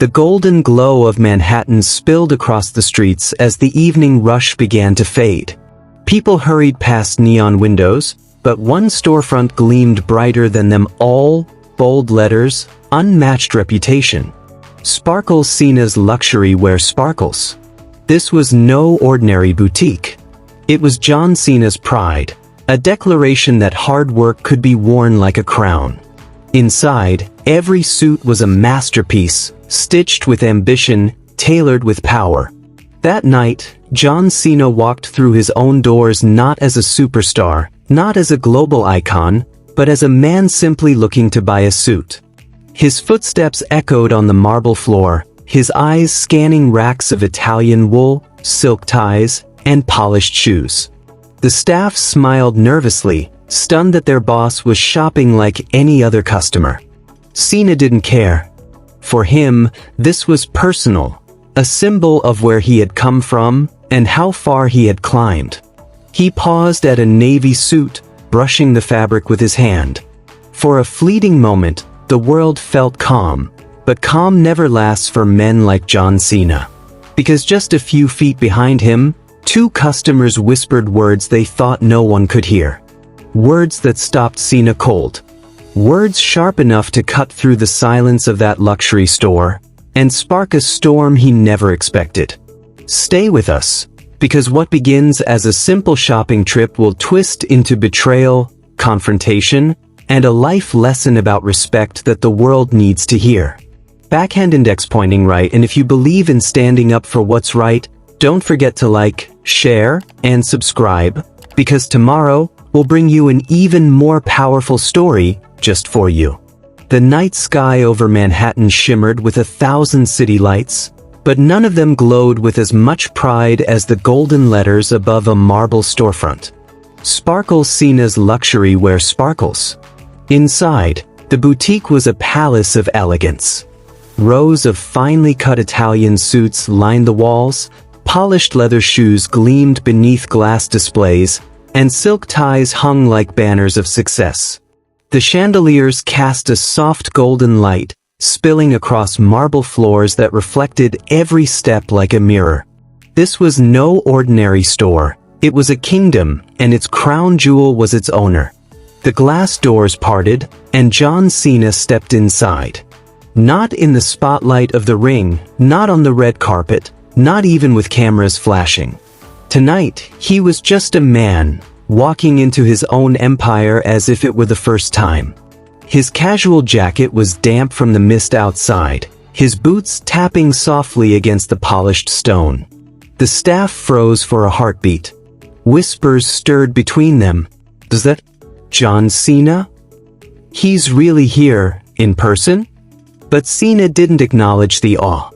The golden glow of Manhattan spilled across the streets as the evening rush began to fade. People hurried past neon windows, but one storefront gleamed brighter than them all, bold letters, unmatched reputation. Sparkles Cena's luxury wear sparkles. This was no ordinary boutique. It was John Cena's pride, a declaration that hard work could be worn like a crown. Inside, every suit was a masterpiece, stitched with ambition, tailored with power. That night, John Cena walked through his own doors not as a superstar, not as a global icon, but as a man simply looking to buy a suit. His footsteps echoed on the marble floor, his eyes scanning racks of Italian wool, silk ties, and polished shoes. The staff smiled nervously, stunned that their boss was shopping like any other customer. Cena didn't care. For him, this was personal, a symbol of where he had come from and how far he had climbed. He paused at a navy suit, brushing the fabric with his hand. For a fleeting moment, the world felt calm, but calm never lasts for men like John Cena. Because just a few feet behind him, two customers whispered words they thought no one could hear. Words that stopped Cena cold. Words sharp enough to cut through the silence of that luxury store and spark a storm he never expected. Stay with us, because what begins as a simple shopping trip will twist into betrayal, confrontation, and a life lesson about respect that the world needs to hear. Backhand index pointing right, and if you believe in standing up for what's right, don't forget to like, share, and subscribe, because tomorrow will bring you an even more powerful story just for you. The night sky over Manhattan shimmered with 1,000 city lights, but none of them glowed with as much pride as the golden letters above a marble storefront. Sparkles Cena's luxury wear sparkles. Inside, the boutique was a palace of elegance. Rows of finely cut Italian suits lined the walls, polished leather shoes gleamed beneath glass displays, and silk ties hung like banners of success. The chandeliers cast a soft golden light, spilling across marble floors that reflected every step like a mirror. This was no ordinary store. It was a kingdom, and its crown jewel was its owner. The glass doors parted, and John Cena stepped inside. Not in the spotlight of the ring, not on the red carpet, not even with cameras flashing. Tonight, he was just a man, walking into his own empire as if it were the first time. His casual jacket was damp from the mist outside, his boots tapping softly against the polished stone. The staff froze for a heartbeat. Whispers stirred between them. "Does that John Cena? He's really here, in person?" But Cena didn't acknowledge the awe.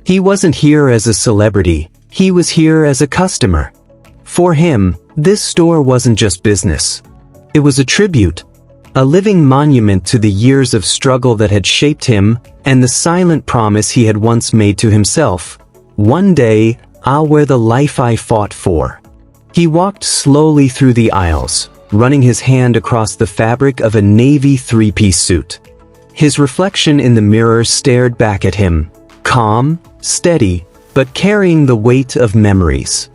He wasn't here as a celebrity, he was here as a customer. For him, this store wasn't just business. It was a tribute, a living monument to the years of struggle that had shaped him and the silent promise he had once made to himself. One day, I'll wear the life I fought for. He walked slowly through the aisles, running his hand across the fabric of a navy three-piece suit. His reflection in the mirror stared back at him, calm, steady, but carrying the weight of memories.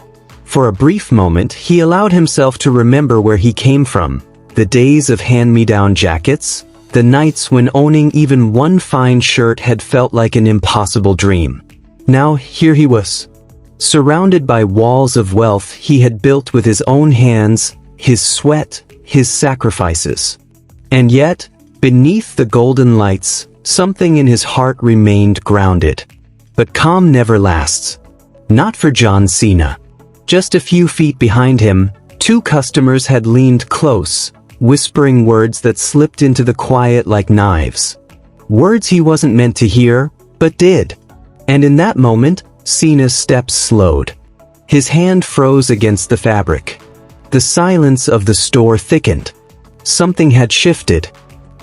For a brief moment, he allowed himself to remember where he came from, the days of hand-me-down jackets, the nights when owning even one fine shirt had felt like an impossible dream. Now, here he was, surrounded by walls of wealth he had built with his own hands, his sweat, his sacrifices. And yet, beneath the golden lights, something in his heart remained grounded. But calm never lasts. Not for John Cena. Just a few feet behind him, two customers had leaned close, whispering words that slipped into the quiet like knives. Words he wasn't meant to hear, but did. And in that moment, Cena's steps slowed. His hand froze against the fabric. The silence of the store thickened. Something had shifted.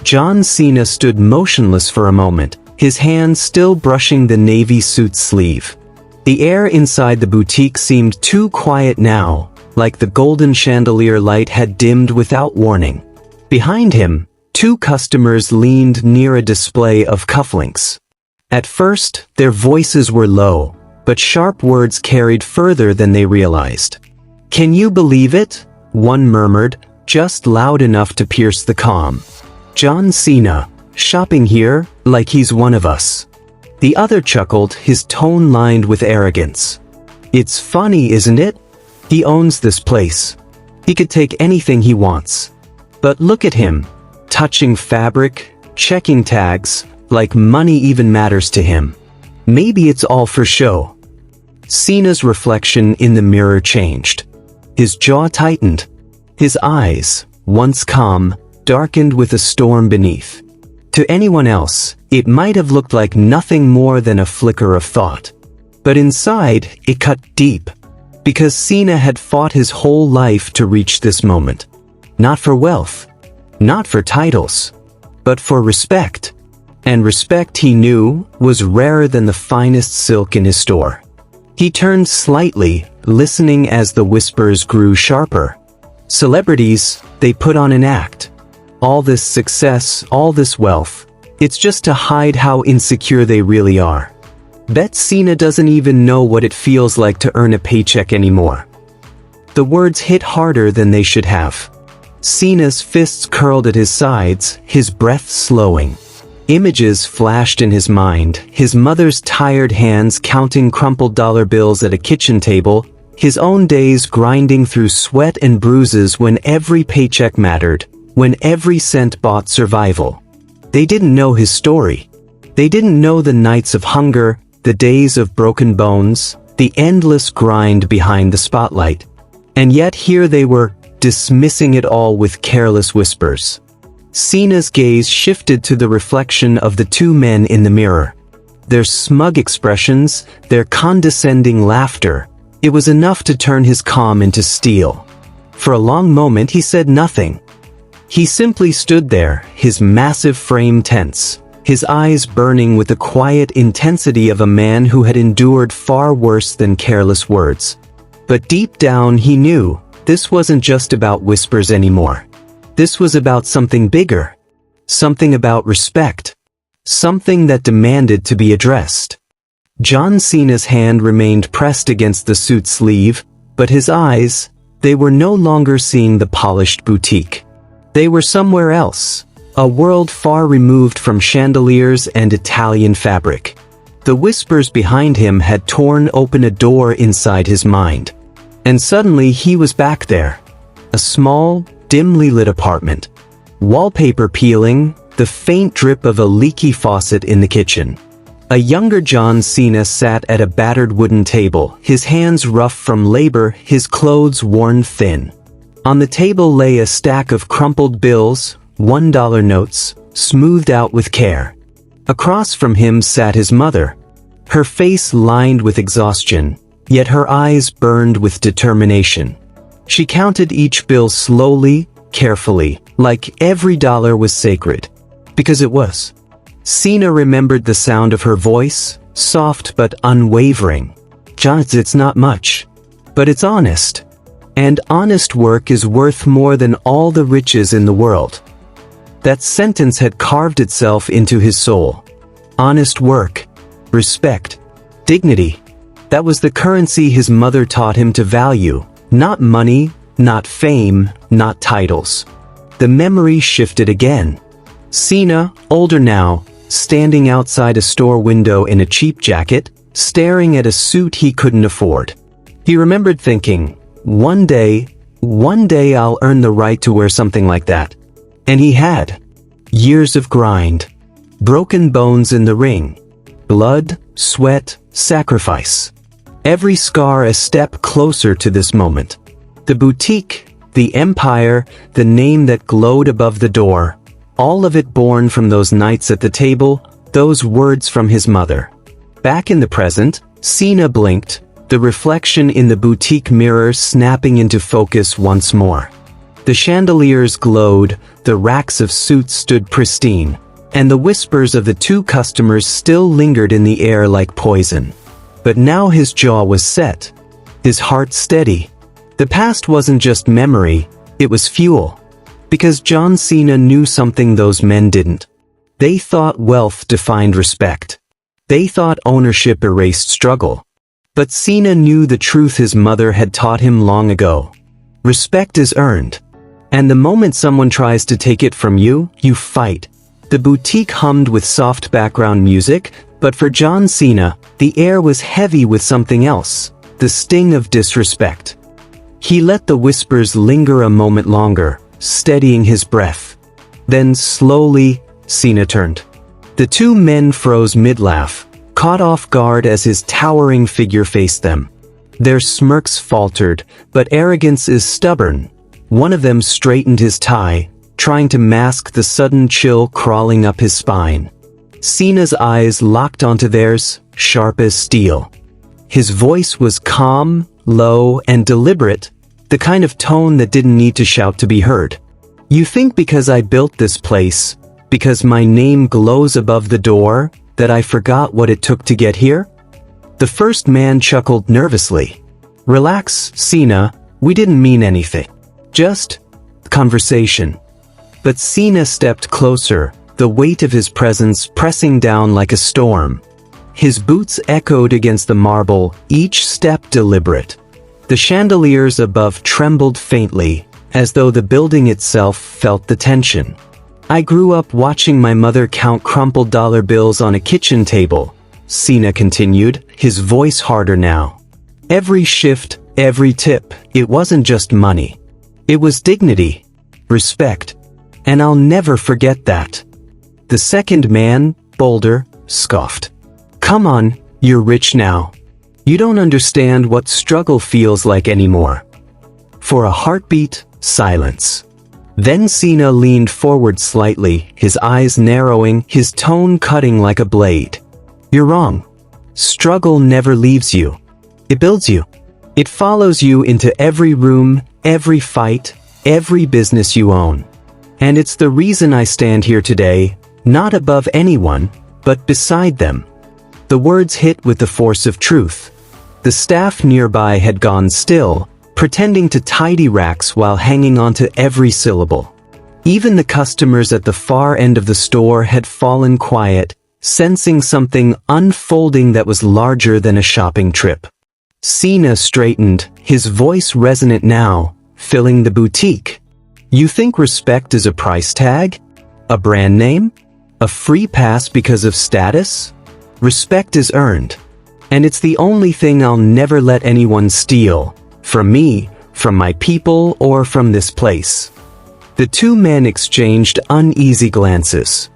John Cena stood motionless for a moment, his hand still brushing the navy suit's sleeve. The air inside the boutique seemed too quiet now, like the golden chandelier light had dimmed without warning. Behind him, two customers leaned near a display of cufflinks. At first, their voices were low, but sharp words carried further than they realized. "Can you believe it?" one murmured, just loud enough to pierce the calm. "John Cena, shopping here, like he's one of us." The other chuckled, his tone lined with arrogance. "It's funny, isn't it? He owns this place. He could take anything he wants. But look at him, touching fabric, checking tags, like money even matters to him. Maybe it's all for show." Cena's reflection in the mirror changed. His jaw tightened. His eyes, once calm, darkened with a storm beneath. To anyone else, it might have looked like nothing more than a flicker of thought. But inside, it cut deep. Because Cena had fought his whole life to reach this moment. Not for wealth, not for titles, but for respect. And respect, he knew, was rarer than the finest silk in his store. He turned slightly, listening as the whispers grew sharper. Celebrities, they put on an act. All this success, all this wealth, it's just to hide how insecure they really are. Bet Cena doesn't even know what it feels like to earn a paycheck anymore. The words hit harder than they should have. Cena's fists curled at his sides, his breath slowing. Images flashed in his mind, his mother's tired hands counting crumpled dollar bills at a kitchen table, his own days grinding through sweat and bruises when every paycheck mattered, when every cent bought survival. They didn't know his story. They didn't know the nights of hunger, the days of broken bones, the endless grind behind the spotlight. And yet here they were, dismissing it all with careless whispers. Cena's gaze shifted to the reflection of the two men in the mirror. Their smug expressions, their condescending laughter, it was enough to turn his calm into steel. For a long moment he said nothing. He simply stood there, his massive frame tense, his eyes burning with the quiet intensity of a man who had endured far worse than careless words. But deep down he knew, this wasn't just about whispers anymore. This was about something bigger. Something about respect. Something that demanded to be addressed. John Cena's hand remained pressed against the suit sleeve, but his eyes, they were no longer seeing the polished boutique. They were somewhere else, a world far removed from chandeliers and Italian fabric. The whispers behind him had torn open a door inside his mind. And suddenly he was back there. A small, dimly lit apartment. Wallpaper peeling, the faint drip of a leaky faucet in the kitchen. A younger John Cena sat at a battered wooden table, his hands rough from labor, his clothes worn thin. On the table lay a stack of crumpled bills, $1 notes, smoothed out with care. Across from him sat his mother. Her face lined with exhaustion, yet her eyes burned with determination. She counted each bill slowly, carefully, like every dollar was sacred. Because it was. Cena remembered the sound of her voice, soft but unwavering. "John, it's not much. But it's honest. And honest work is worth more than all the riches in the world." That sentence had carved itself into his soul. Honest work, respect, dignity. That was the currency his mother taught him to value. Not money, not fame, not titles. The memory shifted again. Cena, older now, standing outside a store window in a cheap jacket, staring at a suit he couldn't afford. He remembered thinking, one day I'll earn the right to wear something like that. And he had. Years of grind. Broken bones in the ring. Blood, sweat, sacrifice. Every scar a step closer to this moment. The boutique, the empire, the name that glowed above the door, all of it born from those nights at the table, those words from his mother. Back in the present, Cena blinked, the reflection in the boutique mirror snapping into focus once more. The chandeliers glowed, the racks of suits stood pristine, and the whispers of the two customers still lingered in the air like poison. But now his jaw was set, his heart steady. The past wasn't just memory, it was fuel. Because John Cena knew something those men didn't. They thought wealth defined respect. They thought ownership erased struggle. But Cena knew the truth his mother had taught him long ago. Respect is earned. And the moment someone tries to take it from you, you fight. The boutique hummed with soft background music, but for John Cena, the air was heavy with something else, the sting of disrespect. He let the whispers linger a moment longer, steadying his breath. Then slowly, Cena turned. The two men froze mid-laugh, caught off guard as his towering figure faced them. Their smirks faltered, but arrogance is stubborn. One of them straightened his tie, trying to mask the sudden chill crawling up his spine. Cena's eyes locked onto theirs, sharp as steel. His voice was calm, low, and deliberate, the kind of tone that didn't need to shout to be heard. You think because I built this place, because my name glows above the door, that I forgot what it took to get here? The first man chuckled nervously. Relax, Cena, we didn't mean anything. Just conversation. But Cena stepped closer, the weight of his presence pressing down like a storm. His boots echoed against the marble, each step deliberate. The chandeliers above trembled faintly, as though the building itself felt the tension. I grew up watching my mother count crumpled dollar bills on a kitchen table, Cena continued, his voice harder now. Every shift, every tip, it wasn't just money. It was dignity, respect, and I'll never forget that. The second man, bolder, scoffed. Come on, you're rich now. You don't understand what struggle feels like anymore. For a heartbeat, silence. Then Cena leaned forward slightly, his eyes narrowing, his tone cutting like a blade. You're wrong. Struggle never leaves you. It builds you. It follows you into every room, every fight, every business you own. And it's the reason I stand here today, not above anyone, but beside them. The words hit with the force of truth. The staff nearby had gone still, pretending to tidy racks while hanging onto every syllable. Even the customers at the far end of the store had fallen quiet, sensing something unfolding that was larger than a shopping trip. Cena straightened, his voice resonant now, filling the boutique. You think respect is a price tag? A brand name? A free pass because of status? Respect is earned. And it's the only thing I'll never let anyone steal. From me, from my people, or from this place. The two men exchanged uneasy glances.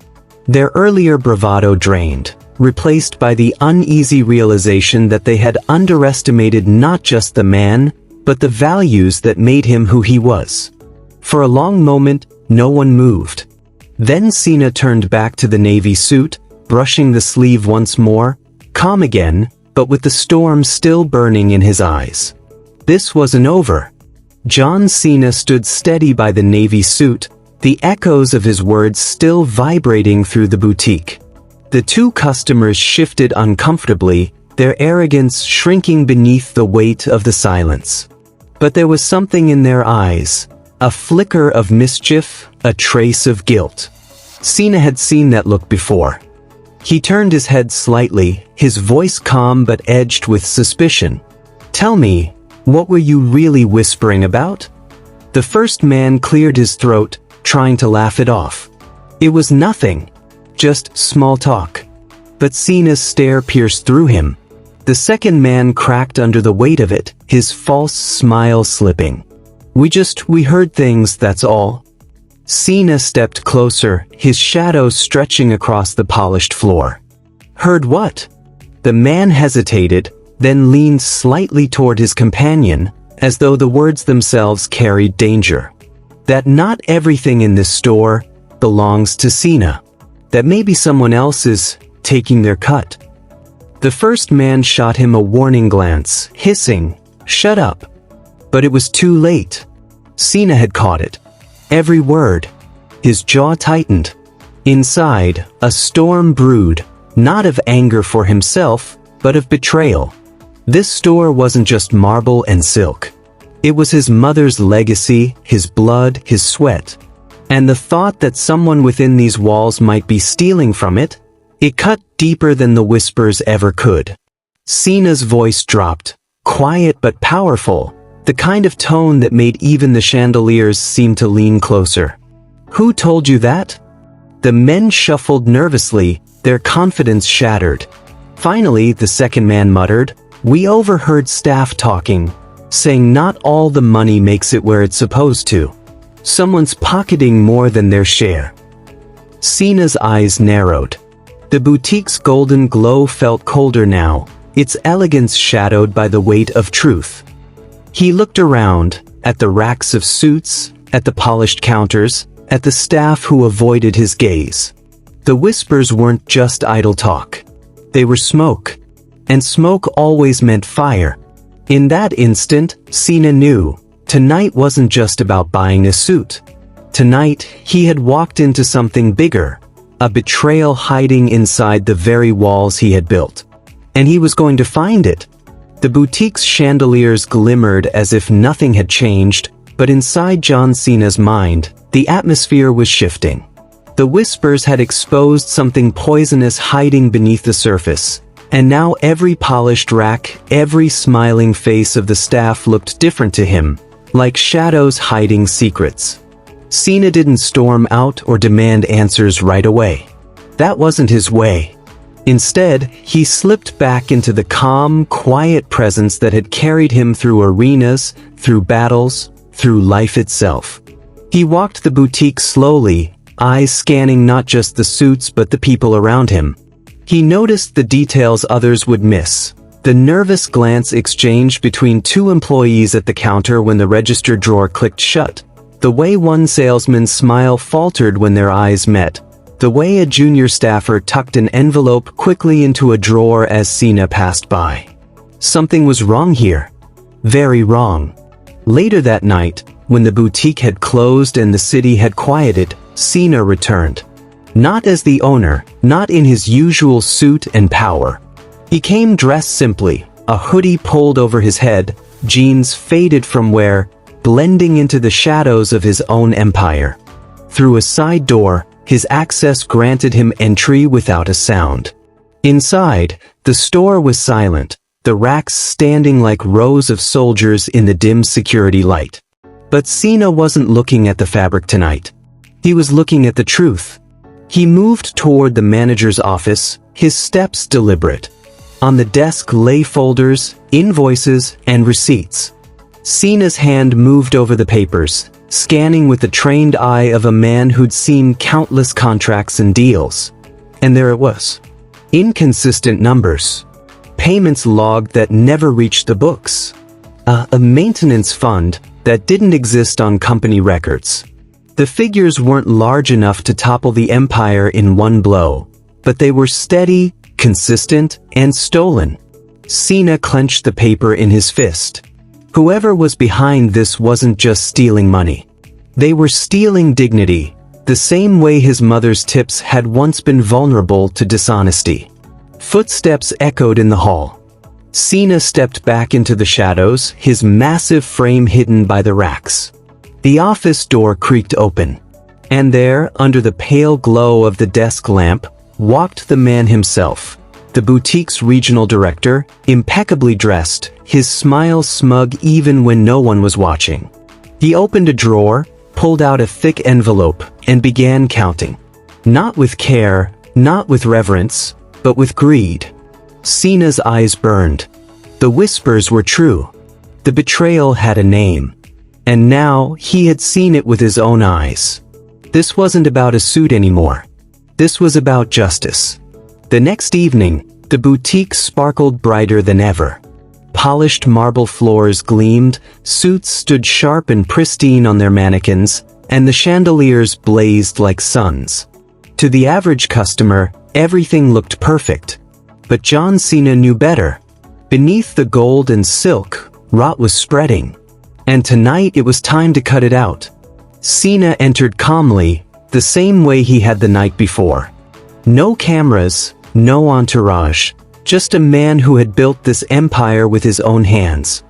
Their earlier bravado drained, replaced by the uneasy realization that they had underestimated not just the man, but the values that made him who he was. For a long moment, no one moved. Then Cena turned back to the navy suit, brushing the sleeve once more, calm again, but with the storm still burning in his eyes. This wasn't over. John Cena stood steady by the navy suit, the echoes of his words still vibrating through the boutique. The two customers shifted uncomfortably, their arrogance shrinking beneath the weight of the silence. But there was something in their eyes, a flicker of mischief, a trace of guilt. Cena had seen that look before. He turned his head slightly, his voice calm but edged with suspicion. Tell me, what were you really whispering about? The first man cleared his throat, trying to laugh it off. It was nothing. Just small talk. But Cena's stare pierced through him. The second man cracked under the weight of it, his false smile slipping. We heard things, that's all. Cena stepped closer, his shadow stretching across the polished floor. Heard what? The man hesitated, then leaned slightly toward his companion, as though the words themselves carried danger. That not everything in this store belongs to Cena. That maybe someone else is taking their cut. The first man shot him a warning glance, hissing, "Shut up." But it was too late. Cena had caught it. Every word. His jaw tightened. Inside, a storm brewed, not of anger for himself, but of betrayal. This store wasn't just marble and silk. It was his mother's legacy, his blood, his sweat. And the thought that someone within these walls might be stealing from it, It cut deeper than the whispers ever could. Cena's voice dropped, quiet but powerful, the kind of tone that made even the chandeliers seem to lean closer. "Who told you that?" The men shuffled nervously, their confidence shattered. Finally, the second man muttered, "We overheard staff talking, saying not all the money makes it where it's supposed to. Someone's pocketing more than their share." Cena's eyes narrowed. The boutique's golden glow felt colder now, its elegance shadowed by the weight of truth. He looked around, at the racks of suits, at the polished counters, at the staff who avoided his gaze. The whispers weren't just idle talk. They were smoke. And smoke always meant fire. In that instant, Cena knew, tonight wasn't just about buying a suit. Tonight, he had walked into something bigger, a betrayal hiding inside the very walls he had built. And he was going to find it. The boutique's chandeliers glimmered as if nothing had changed, but inside John Cena's mind, the atmosphere was shifting. The whispers had exposed something poisonous hiding beneath the surface, and now every polished rack, every smiling face of the staff looked different to him, like shadows hiding secrets. Cena didn't storm out or demand answers right away. That wasn't his way. Instead, he slipped back into the calm, quiet presence that had carried him through arenas, through battles, through life itself. He walked the boutique slowly, eyes scanning not just the suits but the people around him. He noticed the details others would miss. The nervous glance exchanged between two employees at the counter when the register drawer clicked shut. The way one salesman's smile faltered when their eyes met. The way a junior staffer tucked an envelope quickly into a drawer as Cena passed by. Something was wrong here. Very wrong. Later that night, when the boutique had closed and the city had quieted, Cena returned. Not as the owner, not in his usual suit and power. He came dressed simply, a hoodie pulled over his head, jeans faded from wear, blending into the shadows of his own empire. Through a side door, his access granted him entry without a sound. Inside, the store was silent, the racks standing like rows of soldiers in the dim security light. But Cena wasn't looking at the fabric tonight. He was looking at the truth. He moved toward the manager's office, his steps deliberate. On the desk lay folders, invoices, and receipts. Cena's hand moved over the papers, scanning with the trained eye of a man who'd seen countless contracts and deals. And there it was. Inconsistent numbers. Payments logged that never reached the books. A maintenance fund that didn't exist on company records. The figures weren't large enough to topple the empire in one blow, but they were steady, consistent, and stolen. Cena clenched the paper in his fist. Whoever was behind this wasn't just stealing money. They were stealing dignity, the same way his mother's tips had once been vulnerable to dishonesty. Footsteps echoed in the hall. Cena stepped back into the shadows, his massive frame hidden by the racks. The office door creaked open. And there, under the pale glow of the desk lamp, walked the man himself, the boutique's regional director, impeccably dressed, his smile smug even when no one was watching. He opened a drawer, pulled out a thick envelope, and began counting. Not with care, not with reverence, but with greed. Cena's eyes burned. The whispers were true. The betrayal had a name. And now, he had seen it with his own eyes. This wasn't about a suit anymore. This was about justice. The next evening, the boutique sparkled brighter than ever. Polished marble floors gleamed, suits stood sharp and pristine on their mannequins, and the chandeliers blazed like suns. To the average customer, everything looked perfect. But John Cena knew better. Beneath the gold and silk, rot was spreading. And tonight it was time to cut it out. Cena entered calmly, the same way he had the night before. No cameras, no entourage, just a man who had built this empire with his own hands.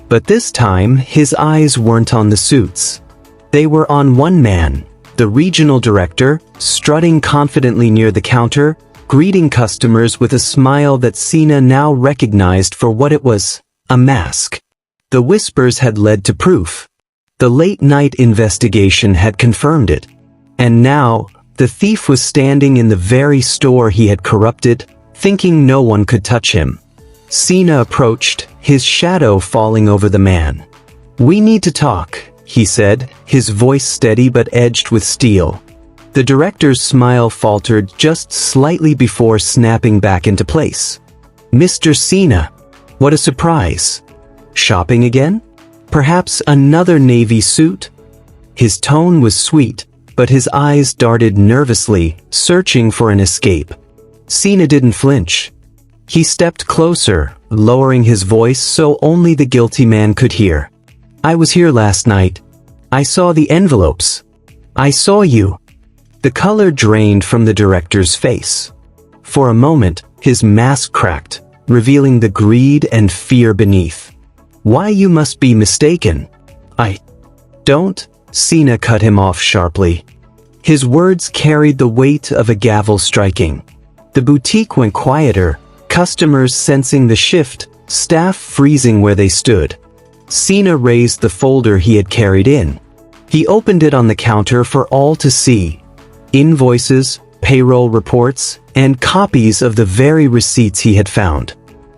But this time, his eyes weren't on the suits. They were on one man, the regional director, strutting confidently near the counter, greeting customers with a smile that Cena now recognized for what it was, a mask. The whispers had led to proof. The late-night investigation had confirmed it. And now, the thief was standing in the very store he had corrupted, thinking no one could touch him. Cena approached, his shadow falling over the man. "We need to talk," he said, his voice steady but edged with steel. The director's smile faltered just slightly before snapping back into place. "Mr. Cena, what a surprise. Shopping again? Perhaps another navy suit?" His tone was sweet, but his eyes darted nervously, searching for an escape. Cena didn't flinch. He stepped closer, lowering his voice so only the guilty man could hear. "I was here last night. I saw the envelopes. I saw you." The color drained from the director's face. For a moment, his mask cracked, revealing the greed and fear beneath. "Why, you must be mistaken." "I don't," Cena cut him off sharply. His words carried the weight of a gavel striking. The boutique went quieter, customers sensing the shift, staff freezing where they stood. Cena raised the folder he had carried in. He opened it on the counter for all to see. Invoices, payroll reports, and copies of the very receipts he had found.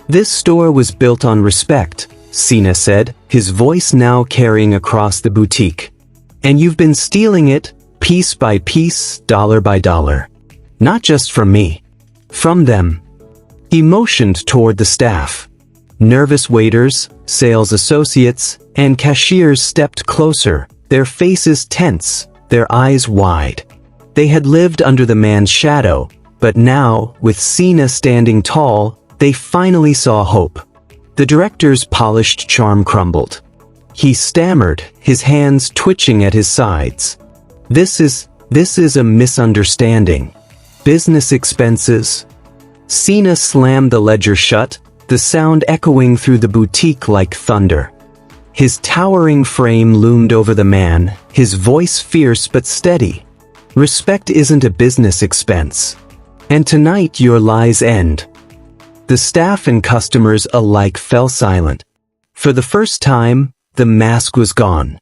"This store was built on respect," Cena said, his voice now carrying across the boutique. "And you've been stealing it, piece by piece, dollar by dollar. Not just from me. From them." He motioned toward the staff. Nervous waiters, sales associates, and cashiers stepped closer, their faces tense, their eyes wide. They had lived under the man's shadow, but now, with Cena standing tall, they finally saw hope. The director's polished charm crumbled. He stammered, his hands twitching at his sides. This is a misunderstanding. Business expenses." Cena slammed the ledger shut, the sound echoing through the boutique like thunder. His towering frame loomed over the man, his voice fierce but steady. "Respect isn't a business expense. And tonight your lies end." The staff and customers alike fell silent. For the first time, the mask was gone.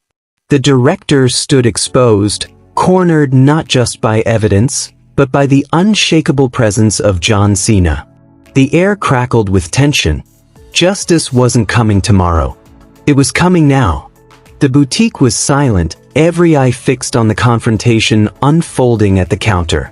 The director stood exposed, cornered not just by evidence, but by the unshakable presence of John Cena. The air crackled with tension. Justice wasn't coming tomorrow. It was coming now. The boutique was silent, every eye fixed on the confrontation unfolding at the counter.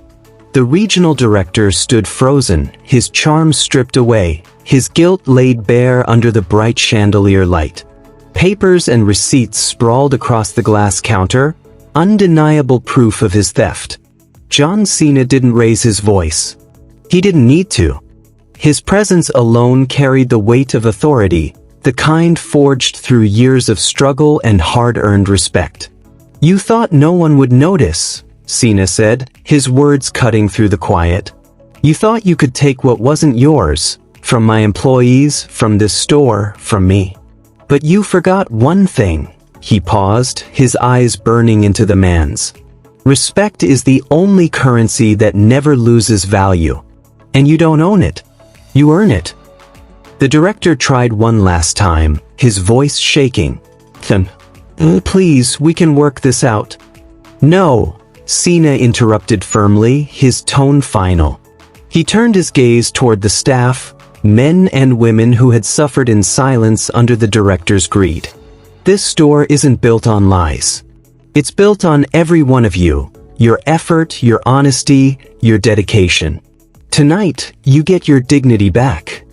The regional director stood frozen, his charm stripped away, his guilt laid bare under the bright chandelier light. Papers and receipts sprawled across the glass counter, undeniable proof of his theft. John Cena didn't raise his voice. He didn't need to. His presence alone carried the weight of authority, the kind forged through years of struggle and hard-earned respect. "You thought no one would notice," Cena said, his words cutting through the quiet. "You thought you could take what wasn't yours, from my employees, from this store, from me. But you forgot one thing." He paused, his eyes burning into the man's. "Respect is the only currency that never loses value. And you don't own it. You earn it." The director tried one last time, his voice shaking. Please, we can work this out." "No," Cena interrupted firmly, his tone final. He turned his gaze toward the staff, men and women who had suffered in silence under the director's greed. "This store isn't built on lies. It's built on every one of you, your effort, your honesty, your dedication. Tonight, you get your dignity back."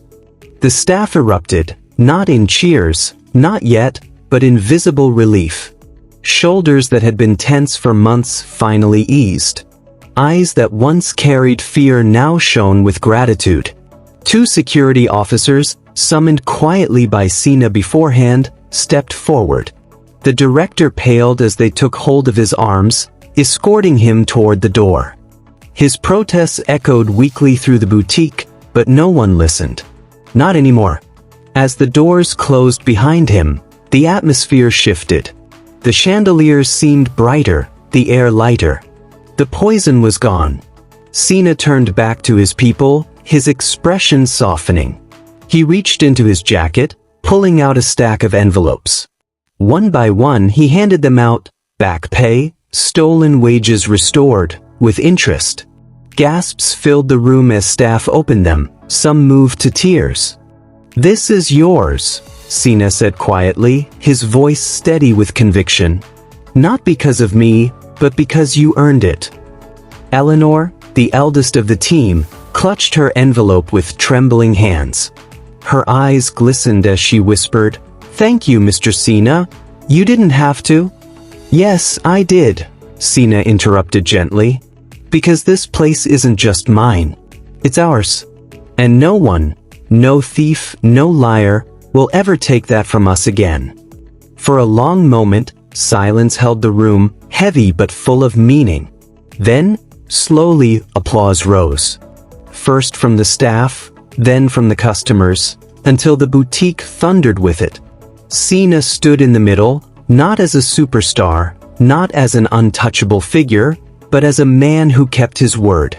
The staff erupted, not in cheers, not yet, but in visible relief. Shoulders that had been tense for months finally eased. Eyes that once carried fear now shone with gratitude. Two security officers, summoned quietly by Cena beforehand, stepped forward. The director paled as they took hold of his arms, escorting him toward the door. His protests echoed weakly through the boutique, but no one listened. Not anymore. As the doors closed behind him, the atmosphere shifted. The chandeliers seemed brighter, the air lighter. The poison was gone. Cena turned back to his people, his expression softening. He reached into his jacket, pulling out a stack of envelopes. One by one he handed them out, back pay, stolen wages restored, with interest. Gasps filled the room as staff opened them, some moved to tears. "This is yours," Cena said quietly, his voice steady with conviction. "Not because of me, but because you earned it." Eleanor, the eldest of the team, clutched her envelope with trembling hands. Her eyes glistened as she whispered, "Thank you, Mr. Cena. You didn't have to." "Yes, I did," Cena interrupted gently. "Because this place isn't just mine. It's ours. And no one, no thief, no liar, will ever take that from us again." For a long moment, silence held the room, heavy but full of meaning. Then, slowly, applause rose. First from the staff, then from the customers, until the boutique thundered with it. Cena stood in the middle, not as a superstar, not as an untouchable figure, but as a man who kept his word.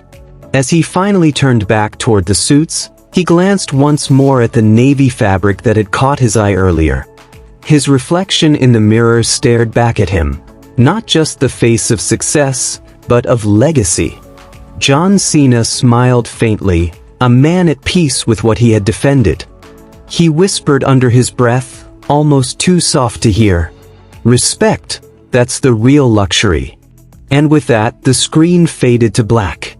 As he finally turned back toward the suits, he glanced once more at the navy fabric that had caught his eye earlier. His reflection in the mirror stared back at him, not just the face of success, but of legacy. John Cena smiled faintly, a man at peace with what he had defended. He whispered under his breath, almost too soft to hear, "Respect, that's the real luxury." And with that, the screen faded to black.